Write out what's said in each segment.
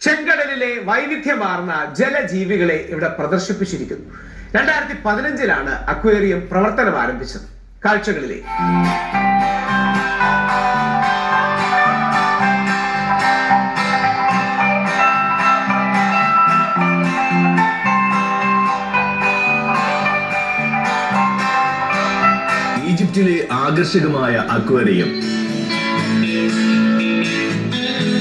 ചെങ്കടലിലെ വൈവിധ്യമാർന്ന ജലജീവികളെ ഇവിടെ പ്രദർശിപ്പിച്ചിരിക്കുന്നു. 2015 അക്വേറിയം പ്രവർത്തനം ആരംഭിച്ചത്. കാഴ്ചകളിലെ ഈജിപ്തിലെ ആകർഷകമായ അക്വേറിയം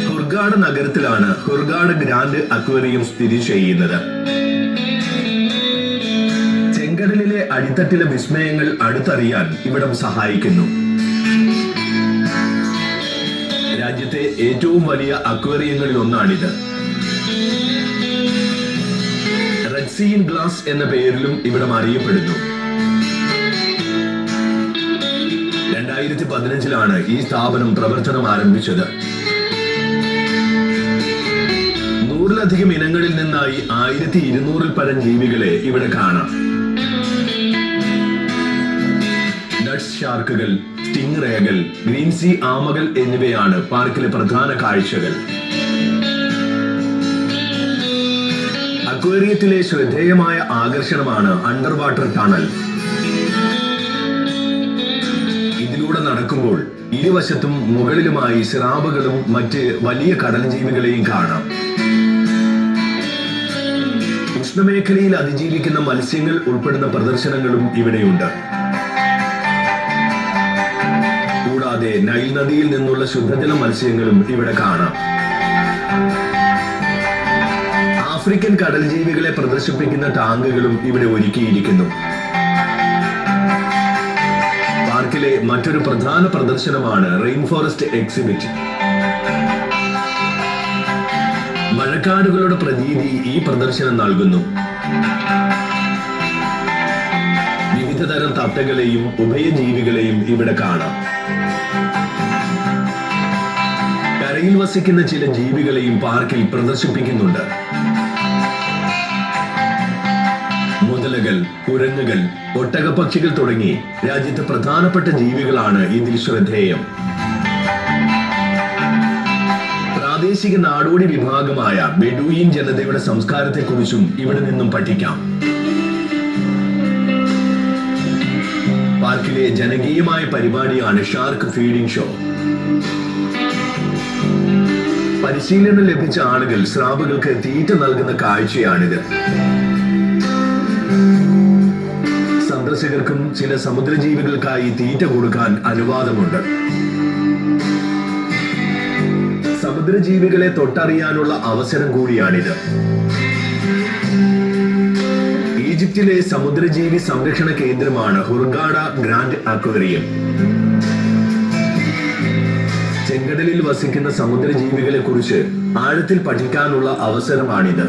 ഹുർഗാഡ നഗരത്തിലാണ് ഹുർഗാഡ ഗ്രാൻഡ് അക്വേറിയം സ്ഥിതി ചെയ്യുന്നത്. ചെങ്കടലിലെ അടിത്തട്ടിലെ വിസ്മയങ്ങൾ അടുത്തറിയാൻ ഇവിടം സഹായിക്കുന്നു. രാജ്യത്തെ ഏറ്റവും വലിയ അക്വേറിയങ്ങളിൽ ഒന്നാണിത്. റെഡ് സീ ഇൻ ഗ്ലാസ് എന്ന പേരിലും ഇവിടം അറിയപ്പെടുന്നു. 2015 ഈ സ്ഥാപനം പ്രവർത്തനം ആരംഭിച്ചത്. 100-ലധികം ഇനങ്ങളിൽ നിന്നായി 1200-ൽ പരം ജീവികളെ ഇവിടെ കാണാം. നട്ട്സ് ഷാർക്കുകൾ, സ്റ്റിംഗ് റേകൾ, ഗ്രീൻ സീ ആമകൾ എന്നിവയാണ് പാർക്കിലെ പ്രധാന കാഴ്ചകൾ. അക്വേറിയത്തിലെ ശ്രദ്ധേയമായ ആകർഷണമാണ് അണ്ടർ വാട്ടർ ടണൽ. ഇതിലൂടെ നടക്കുമ്പോൾ ഇരുവശത്തും മുകളിലുമായി സ്രാവുകളും മറ്റ് വലിയ കടൽ ജീവികളെയും കാണാം. ഉഷ്ണമേഖലയിൽ അതിജീവിക്കുന്ന മത്സ്യങ്ങൾ ഉൾപ്പെടുന്ന പ്രദർശനങ്ങളും ഇവിടെയുണ്ട്. കൂടാതെ നൈൽ നദിയിൽ നിന്നുള്ള ശുദ്ധജല മത്സ്യങ്ങളും ഇവിടെ കാണാം. ആഫ്രിക്കൻ കടൽ ജീവികളെ പ്രദർശിപ്പിക്കുന്ന ടാങ്കുകളും ഇവിടെ ഒരുക്കിയിരിക്കുന്നു. പാർക്കിലെ മറ്റൊരു പ്രധാന പ്രദർശനമാണ് റെയിൻ ഫോറസ്റ്റ് എക്സിബിറ്റ്. മഴക്കാടുകളുടെ പ്രതീതി ഈ പ്രദർശനം നൽകുന്നു. വിവിധ തരം തത്തകളെയും ഉഭയജീവികളെയും ഇവിടെ കാണാം. കരയിൽ വസിക്കുന്ന ചില ജീവികളെയും പാർക്കിൽ പ്രദർശിപ്പിക്കുന്നുണ്ട്. മുതലകൾ, കുരങ്ങുകൾ, ഒട്ടകപ്പക്ഷികൾ തുടങ്ങി രാജ്യത്തെ പ്രധാനപ്പെട്ട ജീവികളാണ് ഇതിൽ ശ്രദ്ധേയം. പ്രാദേശിക നാടോടി വിഭാഗമായ ബെഡൂയിൻ ജനതയുടെ സംസ്കാരത്തെക്കുറിച്ചും ഇവിടെ നിന്നും പഠിക്കാം. പാർക്കിലെ ജനകീയമായ പരിപാടിയാണ് ഷാർക്ക് ഫീഡിംഗ് ഷോ. പരിശീലനം ലഭിച്ച ആളുകൾ സ്രാവുകൾക്ക് തീറ്റ നൽകുന്ന കാഴ്ചയാണിത്. സന്ദർശകർക്കും ചില സമുദ്രജീവികൾക്കായി തീറ്റ കൊടുക്കാൻ അനുവാദമുണ്ട്. സമുദ്രജീവികളെ തൊട്ടറിയാനുള്ള അവസരം കൂടിയാണിത്. ഈജിപ്തിലെ സമുദ്രജീവി സംരക്ഷണ കേന്ദ്രമാണ് ഹുർഗാഡ ഗ്രാൻഡ് അക്വേറിയം. ചെങ്കടലിൽ വസിക്കുന്ന സമുദ്രജീവികളെ കുറിച്ച് ആഴത്തിൽ പഠിക്കാനുള്ള അവസരമാണിത്.